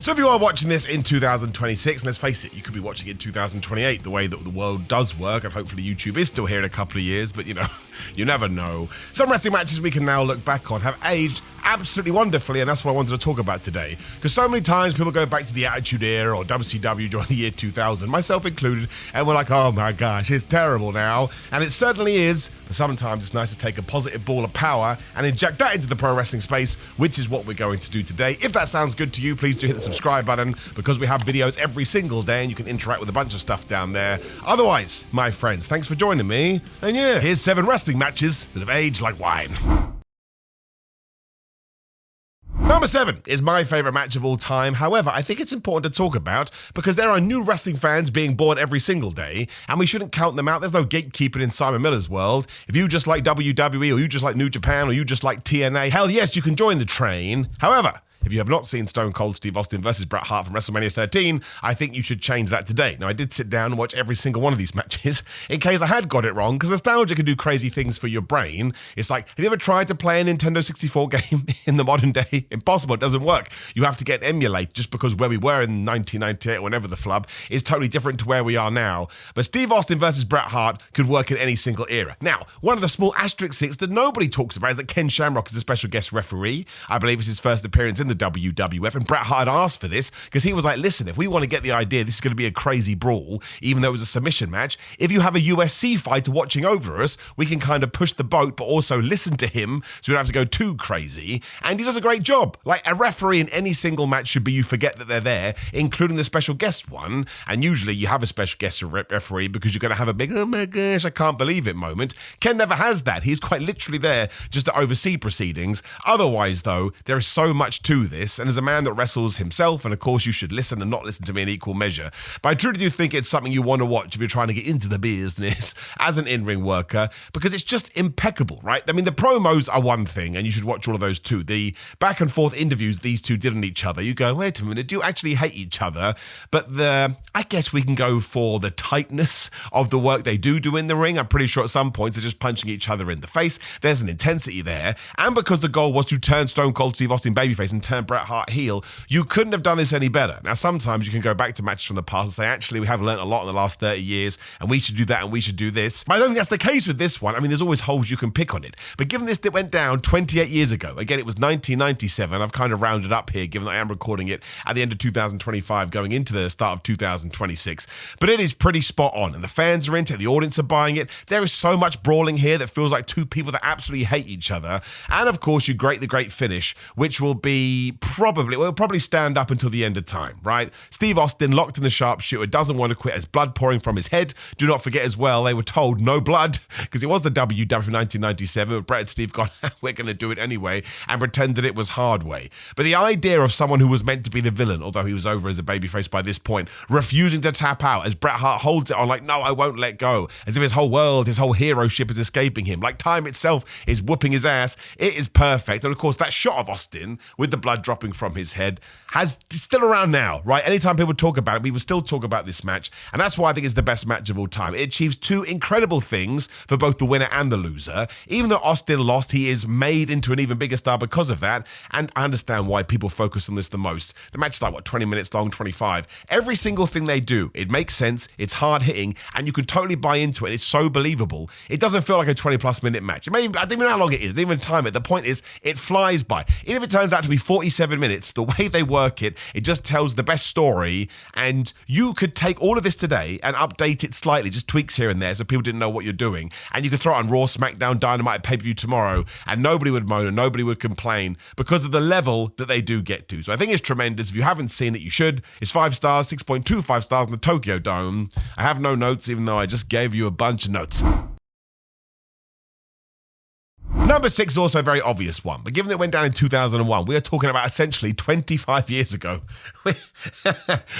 So if you are watching this in 2026, and let's face it, you could be watching it in 2028, the way that the world does work, and hopefully YouTube is still here in a couple of years, but you know, you never know. Some wrestling matches we can now look back on have aged absolutely wonderfully, and that's what I wanted to talk about today. Because so many times people go back to the Attitude Era or WCW during the year 2000, myself included, and we're like, oh my gosh, it's terrible now. And it certainly is, but sometimes it's nice to take a positive ball of power and inject that into the pro wrestling space, which is what we're going to do today. If that sounds good to you, please do hit the subscribe button, because we have videos every single day and you can interact with a bunch of stuff down there. Otherwise, my friends, thanks for joining me. And yeah, here's 7 wrestling matches that have aged like wine. Number 7 is my favourite match of all time. However, I think it's important to talk about because there are new wrestling fans being born every single day, and we shouldn't count them out. There's no gatekeeping in Simon Miller's world. If you just like WWE, or you just like New Japan, or you just like TNA, hell yes, you can join the train. However, if you have not seen Stone Cold Steve Austin versus Bret Hart from WrestleMania 13, I think you should change that today. Now, I did sit down and watch every single one of these matches in case I had got it wrong, because nostalgia can do crazy things for your brain. It's like, have you ever tried to play a Nintendo 64 game in the modern day? Impossible, it doesn't work. You have to get emulate, just because where we were in 1998 or whenever the flub is totally different to where we are now. But Steve Austin versus Bret Hart could work in any single era. Now, one of the small asterisks that nobody talks about is that Ken Shamrock is a special guest referee. I believe it's his first appearance in the WWF, and Bret Hart asked for this because he was like, listen, if we want to get the idea this is going to be a crazy brawl, even though it was a submission match, if you have a USC fighter watching over us, we can kind of push the boat but also listen to him so we don't have to go too crazy. And he does a great job. Like, a referee in any single match should be you forget that they're there, including the special guest one. And usually you have a special guest referee because you're going to have a big, oh my gosh, I can't believe it moment. Ken never has that. He's quite literally there just to oversee proceedings. Otherwise, though, there is so much to this, and as a man that wrestles himself, and of course you should listen and not listen to me in equal measure, but I truly do think it's something you want to watch if you're trying to get into the business as an in-ring worker, because it's just impeccable, right? I mean, the promos are one thing, and you should watch all of those too. The back and forth interviews these two did on each other, you go, wait a minute, do you actually hate each other? But I guess we can go for the tightness of the work they do in the ring. I'm pretty sure at some points they're just punching each other in the face. There's an intensity there, and because the goal was to turn Stone Cold Steve Austin babyface and turn Bret Hart heel, you couldn't have done this any better. Now, sometimes you can go back to matches from the past and say, actually, we have learned a lot in the last 30 years, and we should do that, and we should do this. But I don't think that's the case with this one. I mean, there's always holes you can pick on it. But given this that went down 28 years ago, again, it was 1997, I've kind of rounded up here, given that I am recording it at the end of 2025, going into the start of 2026. But it is pretty spot on, and the fans are into it, the audience are buying it. There is so much brawling here that feels like two people that absolutely hate each other. And of course, you great the great finish, which will be probably stand up until the end of time, right? Steve Austin locked in the sharpshooter, doesn't want to quit as blood pouring from his head. Do not forget as well, they were told no blood because it was the WWF 1997, but Bret and Steve gone, we're going to do it anyway, and pretended it was hard way. But the idea of someone who was meant to be the villain, although he was over as a babyface by this point, refusing to tap out as Bret Hart holds it on like, no, I won't let go, as if his whole world, his whole hero ship is escaping him, like time itself is whooping his ass. It is perfect. And of course, that shot of Austin with the blood dropping from his head is still around now, right? Anytime people talk about it, we will still talk about this match, and that's why I think it's the best match of all time. It achieves two incredible things for both the winner and the loser. Even though Austin lost, he is made into an even bigger star because of that, and I understand why people focus on this the most. The match is like, 20 minutes long, 25. Every single thing they do, it makes sense, it's hard-hitting, and you can totally buy into it. It's so believable. It doesn't feel like a 20-plus minute match. I don't even know how long it is, I don't even time it. The point is, it flies by. Even if it turns out to be 47 minutes, the way they work it, it just tells the best story, and you could take all of this today and update it slightly, just tweaks here and there so people didn't know what you're doing, and you could throw it on Raw, SmackDown, Dynamite, pay-per-view tomorrow, and nobody would moan and nobody would complain because of the level that they do get to. So I think it's tremendous. If you haven't seen it, you should. It's 5 stars, 6.25 stars in the Tokyo Dome. I have no notes, even though I just gave you a bunch of notes. Number 6 is also a very obvious one, but given that it went down in 2001, we are talking about essentially 25 years ago,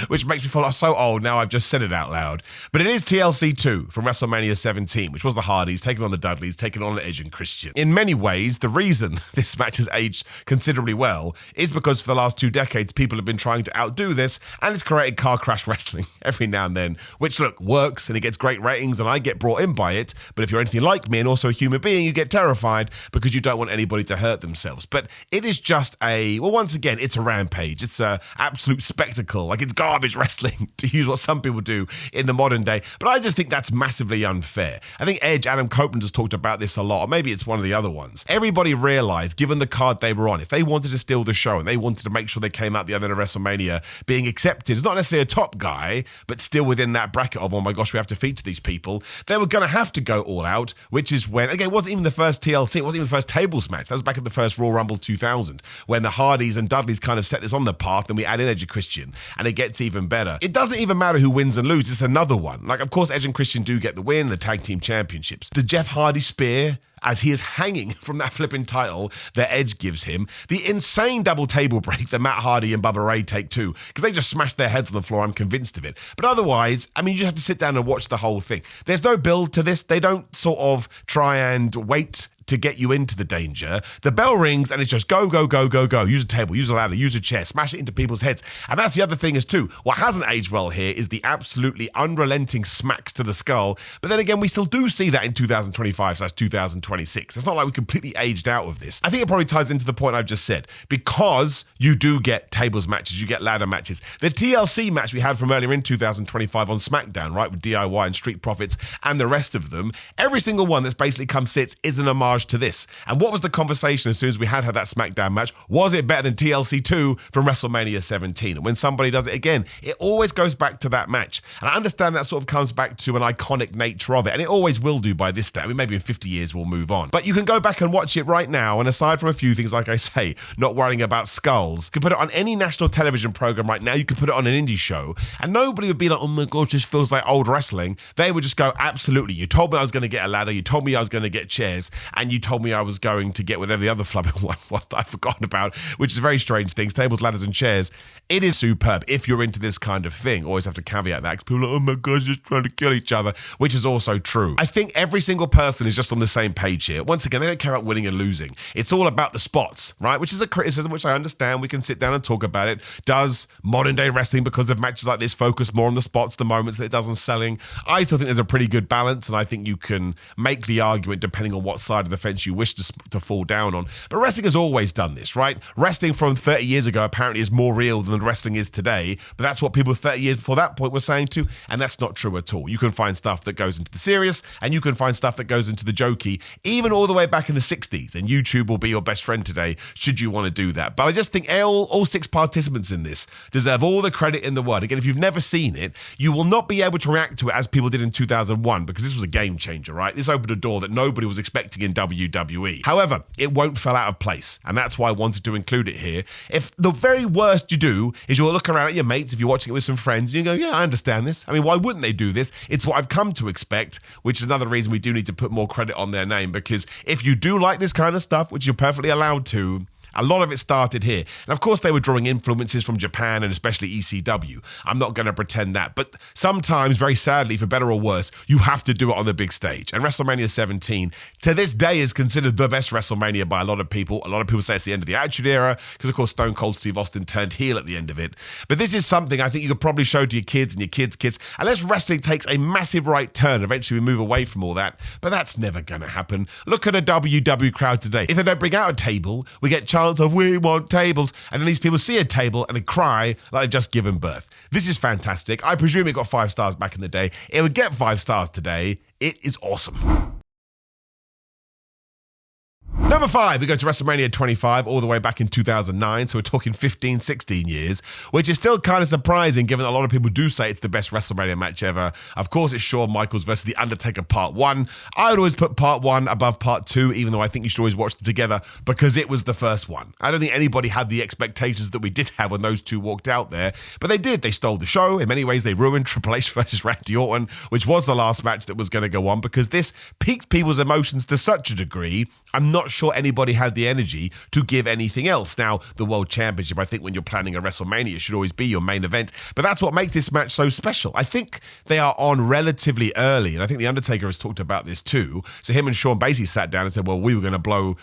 which makes me feel so old now I've just said it out loud. But it is TLC 2 from WrestleMania 17, which was the Hardys taking on the Dudleys, taking on Edge and Christian. In many ways, the reason this match has aged considerably well is because for the last 2 decades, people have been trying to outdo this, and it's created car crash wrestling every now and then, which, look, works, and it gets great ratings, and I get brought in by it, but if you're anything like me and also a human being, you get terrified because you don't want anybody to hurt themselves. But it is just once again, it's a rampage. It's a absolute spectacle. Like, it's garbage wrestling, to use what some people do in the modern day. But I just think that's massively unfair. I think Edge, Adam Copeland has talked about this a lot, or maybe it's one of the other ones. Everybody realized, given the card they were on, if they wanted to steal the show and they wanted to make sure they came out the other end of WrestleMania being accepted as not necessarily a top guy, but still within that bracket of, oh my gosh, we have to feature these people, they were going to have to go all out, which is when, again, it wasn't even the first TLC, it wasn't even the first tables match. That was back at the first Royal Rumble 2000, when the Hardys and Dudleys kind of set this on the path, and we add in Edge and Christian, and it gets even better. It doesn't even matter who wins and loses, it's another one. Like, of course, Edge and Christian do get the win, the tag team championships. The Jeff Hardy spear, as he is hanging from that flipping title that Edge gives him, the insane double table break that Matt Hardy and Bubba Ray take too, because they just smashed their heads on the floor, I'm convinced of it. But otherwise, I mean, you just have to sit down and watch the whole thing. There's no build to this. They don't sort of try and wait to get you into the danger. The bell rings and it's just go, go, go, go, go. Use a table, use a ladder, use a chair, smash it into people's heads. And that's the other thing is too, what hasn't aged well here is the absolutely unrelenting smacks to the skull. But then again, we still do see that in 2025/2026. It's not like we completely aged out of this. I think it probably ties into the point I've just said, because you do get tables matches, you get ladder matches. The TLC match we had from earlier in 2025 on SmackDown, right, with DIY and Street Profits and the rest of them, every single one that's basically come sits is an homage to this. And what was the conversation as soon as we had that SmackDown match? Was it better than TLC 2 from WrestleMania 17? And when somebody does it again, it always goes back to that match. And I understand that sort of comes back to an iconic nature of it, and it always will do by this stage. I mean, maybe in 50 years we'll move on. But you can go back and watch it right now, and aside from a few things, like I say, not worrying about skulls, you can put it on any national television program right now, you could put it on an indie show, and nobody would be like, oh my gosh, this feels like old wrestling. They would just go, absolutely, you told me I was going to get a ladder, you told me I was going to get chairs, and you told me I was going to get whatever the other flubbing one was that I've forgotten about, which is very strange things, tables, ladders, and chairs. It is superb if you're into this kind of thing. Always have to caveat that, because people are like, oh my gosh, just trying to kill each other, which is also true. I think every single person is just on the same page here. Once again, they don't care about winning and losing. It's all about the spots, right? Which is a criticism, which I understand. We can sit down and talk about it. Does modern day wrestling, because of matches like this, focus more on the spots, the moments, that it does on selling? I still think there's a pretty good balance, and I think you can make the argument depending on what side of the fence you wish to fall down on. But wrestling has always done this, right? Wrestling from 30 years ago apparently is more real than wrestling is today, but that's what people 30 years before that point were saying too, and that's not true at all. You can find stuff that goes into the serious, and you can find stuff that goes into the jokey, even all the way back in the 60s, and YouTube will be your best friend today, should you want to do that. But I just think all six participants in this deserve all the credit in the world. Again, if you've never seen it, you will not be able to react to it as people did in 2001, because this was a game changer, right? This opened a door that nobody was expecting in WWE. However, it won't fall out of place, and that's why I wanted to include it here. If the very worst you do is you'll look around at your mates, if you're watching it with some friends, and you go, yeah, I understand this. I mean, why wouldn't they do this? It's what I've come to expect, which is another reason we do need to put more credit on their name, because if you do like this kind of stuff, which you're perfectly allowed to, a lot of it started here. And of course, they were drawing influences from Japan and especially ECW. I'm not going to pretend that. But sometimes, very sadly, for better or worse, you have to do it on the big stage. And WrestleMania 17, to this day, is considered the best WrestleMania by a lot of people. A lot of people say it's the end of the Attitude Era, because, of course, Stone Cold Steve Austin turned heel at the end of it. But this is something I think you could probably show to your kids and your kids' kids. Unless wrestling takes a massive right turn, eventually we move away from all that. But that's never going to happen. Look at a WWE crowd today. If they don't bring out a table, we get chants of we want tables, and then these people see a table and they cry like they've just given birth. This is fantastic. I presume it got 5 stars back in the day. It would get 5 stars today. It is awesome. Number 5, we go to WrestleMania 25, all the way back in 2009, so we're talking 15, 16 years, which is still kind of surprising given that a lot of people do say it's the best WrestleMania match ever. Of course, it's Shawn Michaels versus The Undertaker Part 1. I would always put Part 1 above Part 2, even though I think you should always watch them together, because it was the first one. I don't think anybody had the expectations that we did have when those two walked out there, but they did. They stole the show. In many ways, they ruined Triple H versus Randy Orton, which was the last match that was going to go on, because this piqued people's emotions to such a degree, I'm not sure anybody had the energy to give anything else. Now, the World Championship, I think when you're planning a WrestleMania, should always be your main event, but that's what makes this match so special. I think they are on relatively early, and I think The Undertaker has talked about this too. So him and Shawn basically sat down and said, well, we were going to blow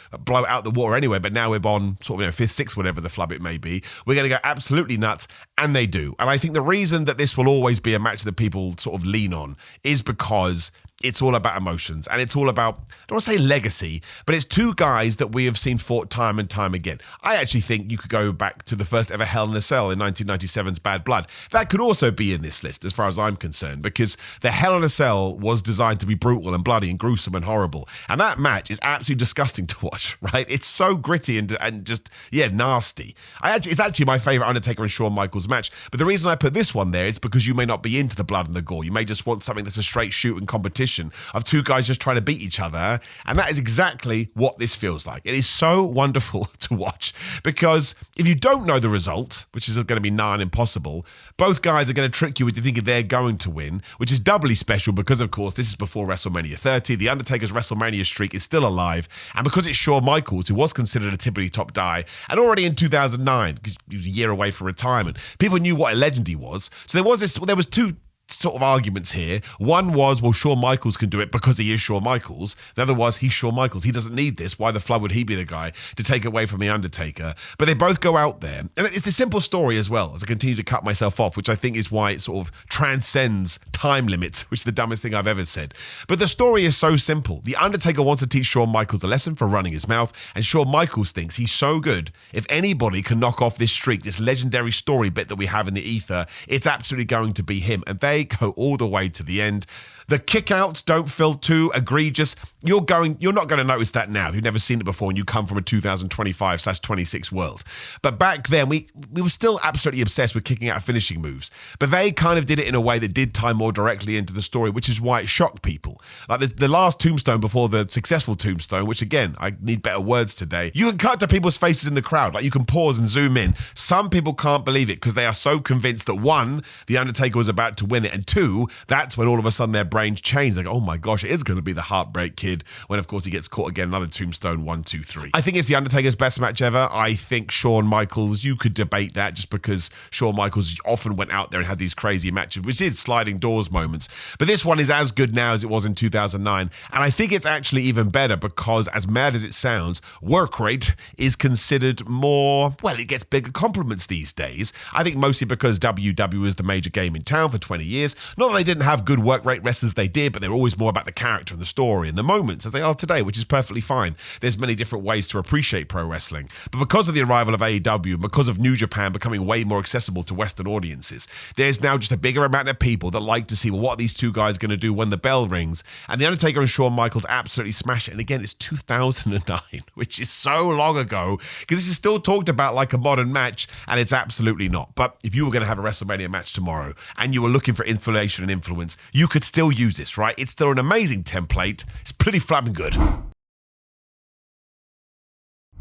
out the water anyway, but now we're on sort of 5th, 6th, whatever the flub it may be. We're going to go absolutely nuts, and they do. And I think the reason that this will always be a match that people sort of lean on is because it's all about emotions, and it's all about, I don't want to say legacy, but it's two guys that we have seen fought time and time again. I actually think you could go back to the first ever Hell in a Cell in 1997's Bad Blood. That could also be in this list as far as I'm concerned, because the Hell in a Cell was designed to be brutal and bloody and gruesome and horrible. And that match is absolutely disgusting to watch, right? It's so gritty and just, nasty. It's actually my favourite Undertaker and Shawn Michaels match, but the reason I put this one there is because you may not be into the blood and the gore. You may just want something that's a straight shoot and competition of two guys just trying to beat each other, and that is exactly what this feels like. It is so wonderful to watch, because if you don't know the result, which is going to be nigh on impossible, both guys are going to trick you into thinking they're going to win, which is doubly special because, of course, this is before WrestleMania 30. The Undertaker's WrestleMania streak is still alive, and because it's Shawn Michaels, who was considered a typically top guy, and already in 2009, because he was a year away from retirement, people knew what a legend he was. So there was two sort of arguments here. One was, well, Shawn Michaels can do it because he is Shawn Michaels. The other was, he's Shawn Michaels. He doesn't need this. Why the flood would he be the guy to take away from The Undertaker? But they both go out there. And it's a simple story as well, as I continue to cut myself off, which I think is why it sort of transcends time limits, which is the dumbest thing I've ever said. But the story is so simple. The Undertaker wants to teach Shawn Michaels a lesson for running his mouth, and Shawn Michaels thinks he's so good, if anybody can knock off this streak, this legendary story bit that we have in the ether, it's absolutely going to be him. And they go all the way to the end. The kickouts don't feel too egregious. You're not going to notice that now. You've never seen it before and you come from a 2025/26 world. But back then, we were still absolutely obsessed with kicking out finishing moves. But they kind of did it in a way that did tie more directly into the story, which is why it shocked people. Like the last tombstone before the successful tombstone, which again, I need better words today. You can cut to people's faces in the crowd. Like you can pause and zoom in. Some people can't believe it because they are so convinced that one, The Undertaker was about to win it, and two, that's when all of a sudden their brains change. They go, oh my gosh, it is going to be the Heartbreak Kid, when of course he gets caught again, another tombstone, 1, 2, 3. I think it's The Undertaker's best match ever. I think Shawn Michaels, you could debate that just because Shawn Michaels often went out there and had these crazy matches, which did sliding doors moments. But this one is as good now as it was in 2009. And I think it's actually even better because, as mad as it sounds, work rate is considered more, well, it gets bigger compliments these days. I think mostly because WWE is the major game in town for 20 years. Not that they didn't have good work rate wrestlers, they did, but they were always more about the character and the story and the moments as they are today, which is perfectly fine. There's many different ways to appreciate pro wrestling. But because of the arrival of AEW, because of New Japan becoming way more accessible to Western audiences, there's now just a bigger amount of people that like to see, well, what are these two guys going to do when the bell rings? And The Undertaker and Shawn Michaels absolutely smash it. And again, it's 2009, which is so long ago, because this is still talked about like a modern match, and it's absolutely not. But if you were going to have a WrestleMania match tomorrow and you were looking for information and influence, you could still use this, right? It's still an amazing template. It's pretty flapping good.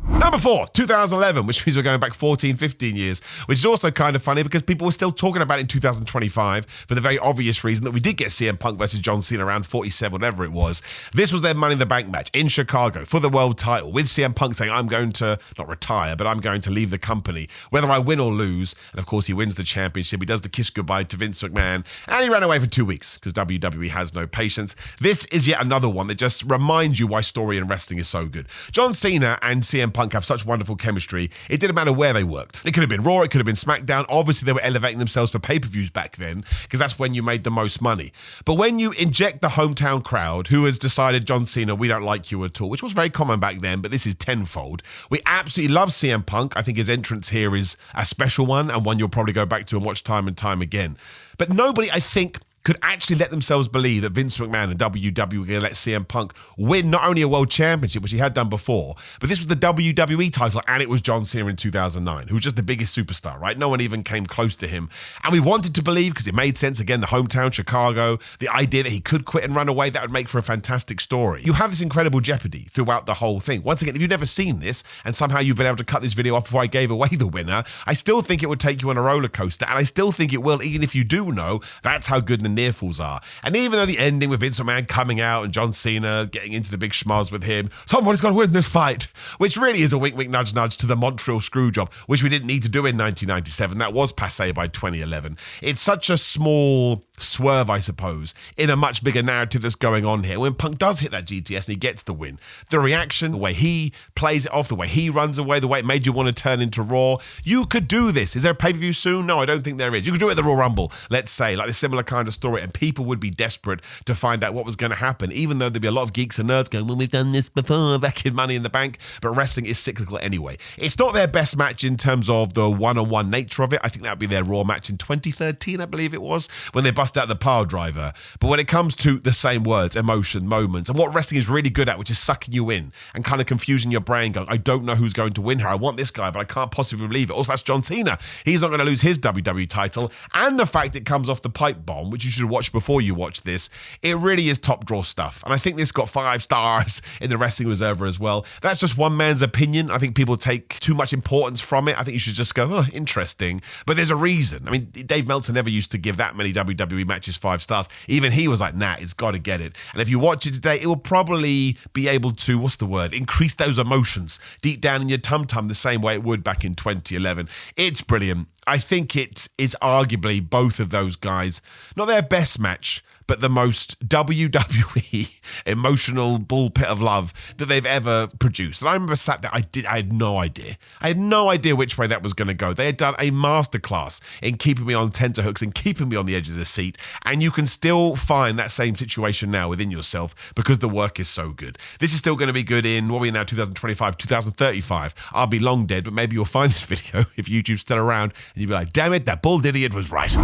Number 4, 2011, which means we're going back 14, 15 years, which is also kind of funny because people were still talking about it in 2025 for the very obvious reason that we did get CM Punk versus John Cena around 47, whatever it was. This was their Money in the Bank match in Chicago for the world title, with CM Punk saying, I'm going to, not retire, but I'm going to leave the company, whether I win or lose. And of course, he wins the championship. He does the kiss goodbye to Vince McMahon, and he ran away for 2 weeks because WWE has no patience. This is yet another one that just reminds you why story in wrestling is so good. John Cena and CM Punk have such wonderful chemistry, it didn't matter where they worked. It could have been Raw, it could have been SmackDown. Obviously, they were elevating themselves for pay-per-views back then, because that's when you made the most money. But when you inject the hometown crowd, who has decided, John Cena, we don't like you at all, which was very common back then, but this is tenfold. We absolutely love CM Punk. I think his entrance here is a special one, and one you'll probably go back to and watch time and time again. But nobody, I think, could actually let themselves believe that Vince McMahon and WWE were going to let CM Punk win not only a world championship, which he had done before, but this was the WWE title, and it was John Cena in 2009, who was just the biggest superstar, right? No one even came close to him. And we wanted to believe, because it made sense, again, the hometown, Chicago, the idea that he could quit and run away, that would make for a fantastic story. You have this incredible jeopardy throughout the whole thing. Once again, if you've never seen this, and somehow you've been able to cut this video off before I gave away the winner, I still think it would take you on a roller coaster, and I still think it will, even if you do know that's how good the near falls are. And even though the ending with Vince McMahon coming out and John Cena getting into the big schmoz with him, somebody's got to win this fight, which really is a wink, wink, nudge, nudge to the Montreal Screwjob, which we didn't need to do in 1997. That was passé by 2011. It's such a small swerve, I suppose, in a much bigger narrative that's going on here. When Punk does hit that GTS and he gets the win, the reaction, the way he plays it off, the way he runs away, the way it made you want to turn into Raw, you could do this. Is there a pay-per-view soon? No, I don't think there is. You could do it at the Royal Rumble, let's say, like a similar kind of story, and people would be desperate to find out what was going to happen, even though there'd be a lot of geeks and nerds going, well, we've done this before back in Money in the Bank, but wrestling is cyclical anyway. It's not their best match in terms of the one-on-one nature of it. I think that would be their Raw match in 2013, I believe it was, when they bust out the power driver. But when it comes to the same words, emotion, moments, and what wrestling is really good at, which is sucking you in and kind of confusing your brain, going, I don't know who's going to win here. I want this guy, but I can't possibly believe it. Also, that's John Cena. He's not going to lose his WWE title. And the fact it comes off the pipe bomb, which you should watch before you watch this, it really is top draw stuff. And I think this got 5 stars in the Wrestling Observer as well. That's just one man's opinion. I think people take too much importance from it. I think you should just go, oh, interesting. But there's a reason. I mean, Dave Meltzer never used to give that many WWE matches 5 stars. Even he was like, nah, it's got to get it. And if you watch it today, it will probably be able to, increase those emotions deep down in your tum-tum the same way it would back in 2011. It's brilliant. I think it is arguably both of those guys, not their best match, but the most WWE emotional bull pit of love that they've ever produced. And I remember sat there, I had no idea. I had no idea which way that was going to go. They had done a masterclass in keeping me on tenterhooks and keeping me on the edge of the seat. And you can still find that same situation now within yourself because the work is so good. This is still going to be good in, what are we now, 2025, 2035. I'll be long dead, but maybe you'll find this video if YouTube's still around and you'll be like, damn it, that bald idiot was right.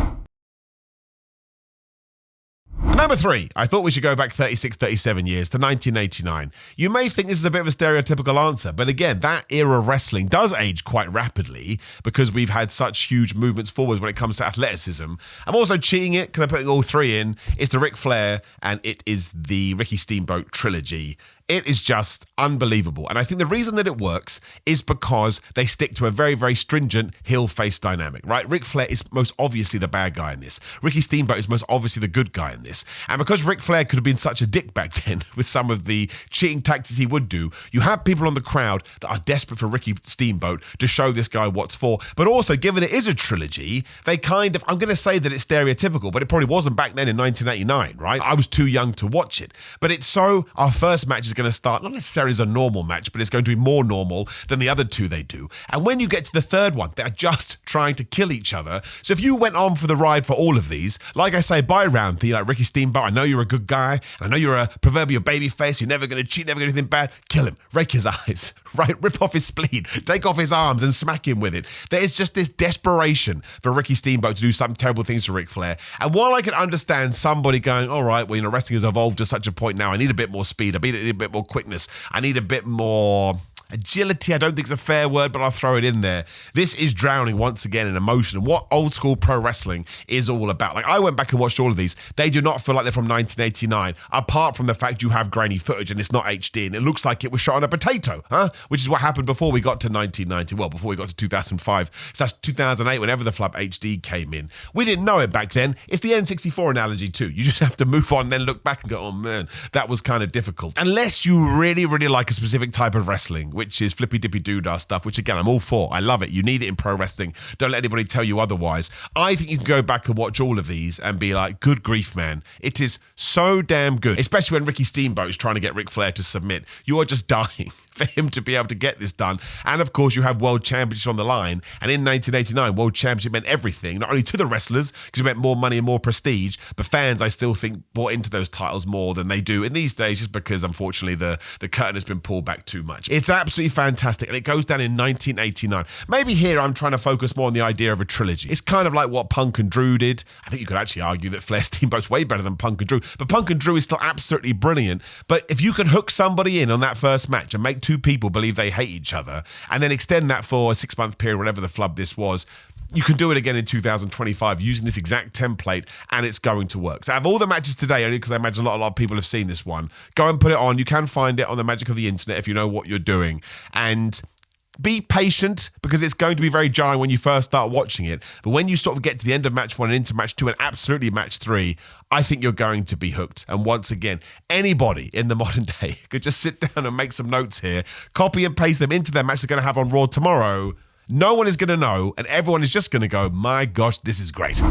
Number 3, I thought we should go back 36, 37 years to 1989. You may think this is a bit of a stereotypical answer, but again, that era of wrestling does age quite rapidly because we've had such huge movements forwards when it comes to athleticism. I'm also cheating it because I'm putting all 3 in. It's the Ric Flair and it is the Ricky Steamboat trilogy. It is just unbelievable. And I think the reason that it works is because they stick to a very, very stringent heel-face dynamic, right? Ric Flair is most obviously the bad guy in this. Ricky Steamboat is most obviously the good guy in this. And because Ric Flair could have been such a dick back then with some of the cheating tactics he would do, you have people on the crowd that are desperate for Ricky Steamboat to show this guy what's for. But also, given it is a trilogy, they kind of, I'm going to say that it's stereotypical, but it probably wasn't back then in 1989, right? I was too young to watch it. But it's so, our first match is going to start not necessarily as a normal match, but it's going to be more normal than the other 2 they do. And when you get to the third one, they're just trying to kill each other. So if you went on for the ride for all of these, like I say, by round 3, like Ricky Steamboat, I know you're a good guy, I know you're a proverbial baby face, you're never going to cheat, never going to do anything bad, kill him, rake his eyes, right? Rip off his spleen, take off his arms and smack him with it. There is just this desperation for Ricky Steamboat to do some terrible things to Ric Flair. And while I can understand somebody going, all right, well, wrestling has evolved to such a point now, I need a bit more speed, I need a bit more quickness, I need a bit more agility, I don't think it's a fair word, but I'll throw it in there. This is drowning once again in emotion and what old school pro wrestling is all about. Like, I went back and watched all of these. They do not feel like they're from 1989, apart from the fact you have grainy footage and it's not HD and it looks like it was shot on a potato, which is what happened before we got to 1990. Well, before we got to 2005. So that's 2008, whenever the Flub HD came in. We didn't know it back then. It's the N64 analogy too. You just have to move on, then look back and go, oh man, that was kind of difficult. Unless you really, really like a specific type of wrestling, which is flippy dippy doodah stuff, which again, I'm all for. I love it. You need it in pro wrestling. Don't let anybody tell you otherwise. I think you can go back and watch all of these and be like, good grief, man. It is so damn good. Especially when Ricky Steamboat is trying to get Ric Flair to submit. You are just dying for him to be able to get this done. And of course, you have World Championship on the line. And in 1989, World Championship meant everything, not only to the wrestlers, because it meant more money and more prestige, but fans, I still think, bought into those titles more than they do in these days, just because, unfortunately, the curtain has been pulled back too much. It's absolutely fantastic, and it goes down in 1989. Maybe here I'm trying to focus more on the idea of a trilogy. It's kind of like what Punk and Drew did. I think you could actually argue that Flair Steamboat's way better than Punk and Drew, but Punk and Drew is still absolutely brilliant. But if you could hook somebody in on that first match and make 2 people believe they hate each other, and then extend that for a 6-month period, whatever the flub this was, you can do it again in 2025 using this exact template, and it's going to work. So I have all the matches today, only because I imagine a lot of people have seen this one. Go and put it on. You can find it on the magic of the internet if you know what you're doing. And be patient, because it's going to be very jarring when you first start watching it. But when you sort of get to the end of match 1 and into match 2 and absolutely match 3, I think you're going to be hooked. And once again, anybody in the modern day could just sit down and make some notes here, copy and paste them into their match they're going to have on Raw tomorrow. No one is going to know, and everyone is just going to go, my gosh, this is great.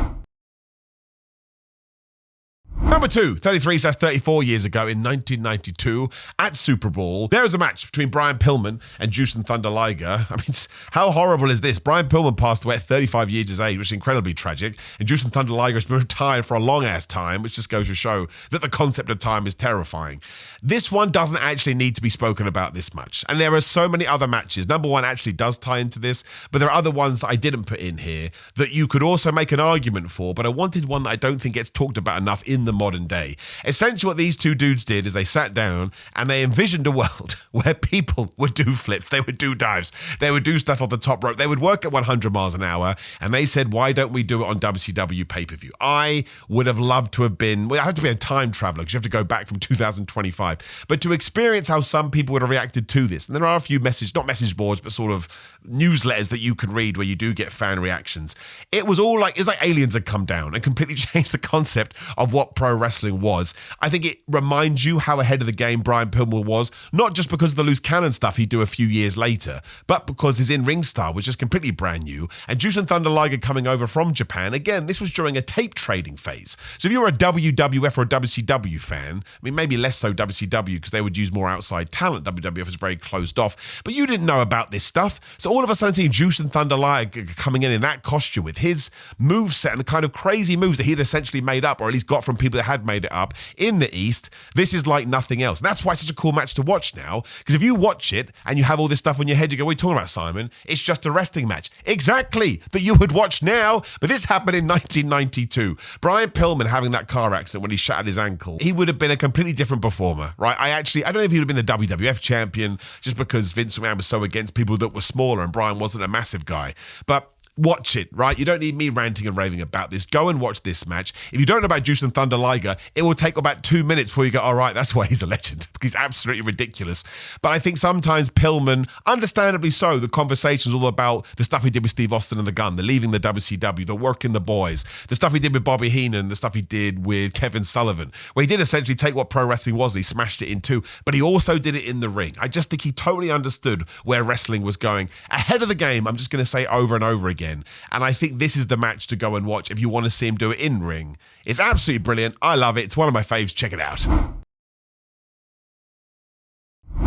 Number 2, 33/34 years ago in 1992 at Super Bowl, there was a match between Brian Pillman and Juice and Thunder Liger. I mean, how horrible is this? Brian Pillman passed away at 35 years of age, which is incredibly tragic, and Juice and Thunder Liger has been retired for a long-ass time, which just goes to show that the concept of time is terrifying. This one doesn't actually need to be spoken about this much, and there are so many other matches. Number 1 actually does tie into this, but there are other ones that I didn't put in here that you could also make an argument for, but I wanted one that I don't think gets talked about enough in the modern day. Essentially what these two dudes did is they sat down and they envisioned a world where people would do flips, they would do dives, they would do stuff off the top rope, they would work at 100 miles an hour, and they said, why don't we do it on WCW pay-per-view? I would have loved to have been, well, I have to be a time traveler because you have to go back from 2025, but to experience how some people would have reacted to this. And there are a few not message boards, but sort of newsletters that you can read where you do get fan reactions. It was like aliens had come down and completely changed the concept of what pro wrestling was. I think it reminds you how ahead of the game Brian Pillman was, not just because of the loose cannon stuff he'd do a few years later, but because his in-ring style was just completely brand new. And Juice and Thunder Liger coming over from Japan, again, this was during a tape trading phase. So if you were a WWF or a WCW fan, I mean, maybe less so WCW because they would use more outside talent. WWF is very closed off, but you didn't know about this stuff. So all of a sudden seeing Juice and Thunder Liger coming in that costume with his moveset and the kind of crazy moves that he'd essentially made up, or at least got from people that had made it up in the East, this is like nothing else. And that's why it's such a cool match to watch now, because if you watch it and you have all this stuff on your head, you go, what are you talking about, Simon? It's just a wrestling match. Exactly, that you would watch now, but this happened in 1992. Brian Pillman having that car accident when he shattered his ankle, he would have been a completely different performer, right? I don't know if he would have been the WWF champion just because Vince McMahon was so against people that were smaller and Brian wasn't a massive guy, but watch it, right? You don't need me ranting and raving about this. Go and watch this match. If you don't know about Juice and Thunder Liger, it will take about 2 minutes before you go, all right, that's why he's a legend, because he's absolutely ridiculous. But I think sometimes Pillman, understandably so, the conversation's all about the stuff he did with Steve Austin and the Gun, the leaving the WCW, the working the boys, the stuff he did with Bobby Heenan, the stuff he did with Kevin Sullivan, where he did essentially take what pro wrestling was and he smashed it in two, but he also did it in the ring. I just think he totally understood where wrestling was going. Ahead of the game, I'm just going to say over and over again. And I think this is the match to go and watch if you want to see him do it in ring. It's absolutely brilliant. I love it. It's one of my faves. Check it out.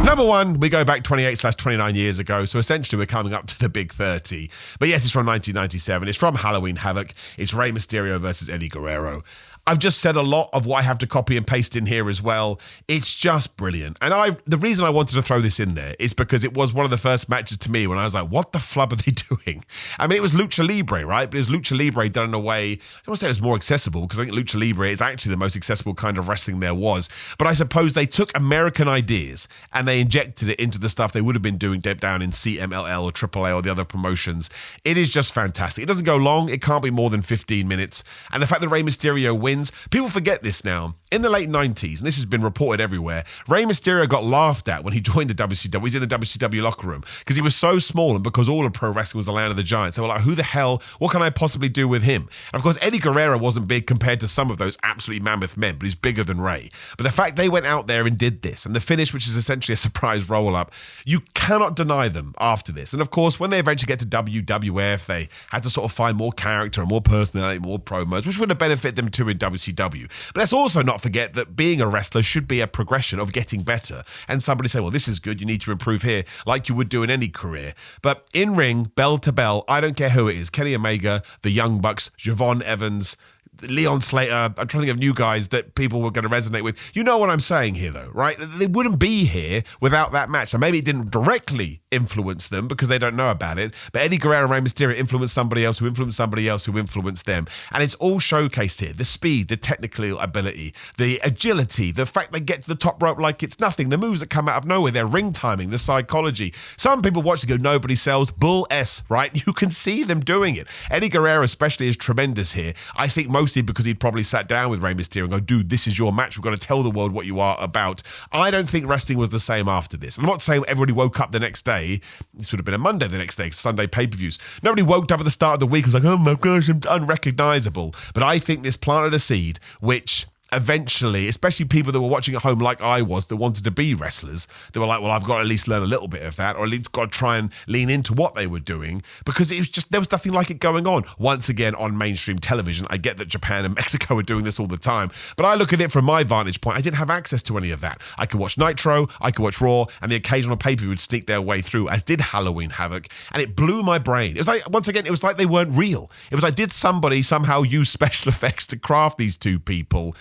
Number 1, we go back 28/29 years ago, so essentially we're coming up to the big 30. But yes, it's from 1997. It's from Halloween Havoc. It's Rey Mysterio versus Eddie Guerrero. I've just said a lot of what I have to copy and paste in here as well. It's just brilliant. And the reason I wanted to throw this in there is because it was one of the first matches to me when I was like, what the flub are they doing? I mean, it was Lucha Libre, right? But it was Lucha Libre done in a way, I don't want to say it was more accessible, because I think Lucha Libre is actually the most accessible kind of wrestling there was. But I suppose they took American ideas and they injected it into the stuff they would have been doing deep down in CMLL or AAA or the other promotions. It is just fantastic. It doesn't go long. It can't be more than 15 minutes. And the fact that Rey Mysterio wins, people forget this now. In the late 90s, and this has been reported everywhere, Rey Mysterio got laughed at when he joined the WCW. He's in the WCW locker room because he was so small, and because all of pro wrestling was the land of the giants. They were like, who the hell, what can I possibly do with him? And of course, Eddie Guerrero wasn't big compared to some of those absolutely mammoth men, but he's bigger than Rey. But the fact they went out there and did this, and the finish, which is essentially a surprise roll-up, you cannot deny them after this. And of course, when they eventually get to WWF, they had to sort of find more character and more personality, more promos, which would have benefited them too in WCW. But let's also not forget that being a wrestler should be a progression of getting better. And somebody say, well, this is good, you need to improve here, like you would do in any career. But in ring, bell to bell, I don't care who it is, Kenny Omega, the Young Bucks, Javon Evans, Leon Slater, I'm trying to think of new guys that people were going to resonate with. You know what I'm saying here, though, right? They wouldn't be here without that match. And maybe it didn't directly influence them because they don't know about it, but Eddie Guerrero and Rey Mysterio influenced somebody else who influenced somebody else who influenced them. And it's all showcased here. The speed, the technical ability, the agility, the fact they get to the top rope like it's nothing, the moves that come out of nowhere, their ring timing, the psychology. Some people watch and go, nobody sells. Bull S, right? You can see them doing it. Eddie Guerrero especially is tremendous here. I think mostly because he'd probably sat down with Rey Mysterio and go, dude, this is your match. We've got to tell the world what you are about. I don't think wrestling was the same after this. I'm not saying everybody woke up the next day. This would have been a Monday the next day, Sunday pay-per-views. Nobody woke up at the start of the week and was like, oh my gosh, I'm unrecognizable. But I think this planted a seed which eventually, especially people that were watching at home like I was, that wanted to be wrestlers, they were like, well, I've got to at least learn a little bit of that, or at least got to try and lean into what they were doing, because it was just, there was nothing like it going on. Once again, on mainstream television, I get that Japan and Mexico are doing this all the time, but I look at it from my vantage point. I didn't have access to any of that. I could watch Nitro, I could watch Raw, and the occasional pay-per-view would sneak their way through, as did Halloween Havoc, and it blew my brain. It was like, once again, it was like they weren't real. It was like, did somebody somehow use special effects to craft these two people?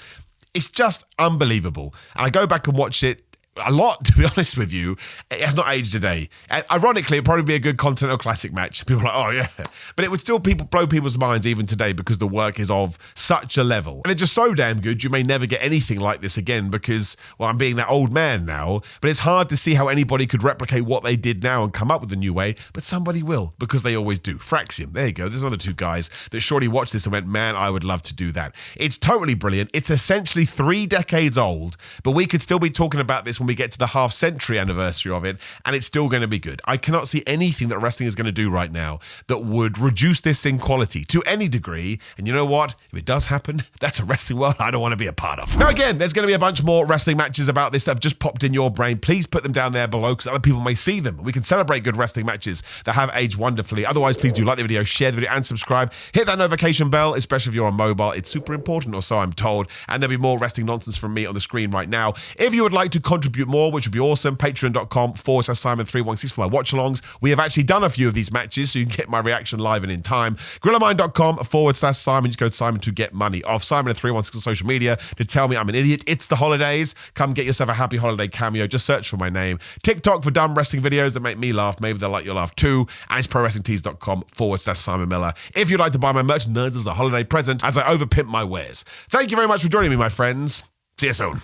It's just unbelievable. And I go back and watch it a lot, to be honest with you. It has not aged a day. Ironically, it'd probably be a good Continental Classic match. People are like, oh yeah. But it would still blow people's minds even today, because the work is of such a level. And it's just so damn good, you may never get anything like this again, because, well, I'm being that old man now, but it's hard to see how anybody could replicate what they did now and come up with a new way, but somebody will, because they always do. Fraxium, there you go. There's another two guys that surely watched this and went, man, I would love to do that. It's totally brilliant. It's essentially 3 decades old, but we could still be talking about this when we get to the half-century anniversary of it, and it's still going to be good. I cannot see anything that wrestling is going to do right now that would reduce this in quality to any degree, and you know what? If it does happen, that's a wrestling world I don't want to be a part of. Now again, there's going to be a bunch more wrestling matches about this that have just popped in your brain. Please put them down there below, because other people may see them. We can celebrate good wrestling matches that have aged wonderfully. Otherwise, please do like the video, share the video, and subscribe. Hit that notification bell, especially if you're on mobile. It's super important, or so I'm told, and there'll be more wrestling nonsense from me on the screen right now. If you would like to contribute more, which would be awesome, patreon.com/Simon316 for my watch-alongs. We have actually done a few of these matches, so you can get my reaction live and in time. GorillaMind.com/Simon. Just go to Simon to get money off. Simon316 on social media to tell me I'm an idiot. It's the holidays. Come get yourself a happy holiday cameo. Just search for my name. TikTok for dumb wrestling videos that make me laugh. Maybe they'll like your laugh too. And it's ProWrestlingTees.com/Simon Miller. If you'd like to buy my merchandise as a holiday present, as I overpimp my wares. Thank you very much for joining me, my friends. See you soon.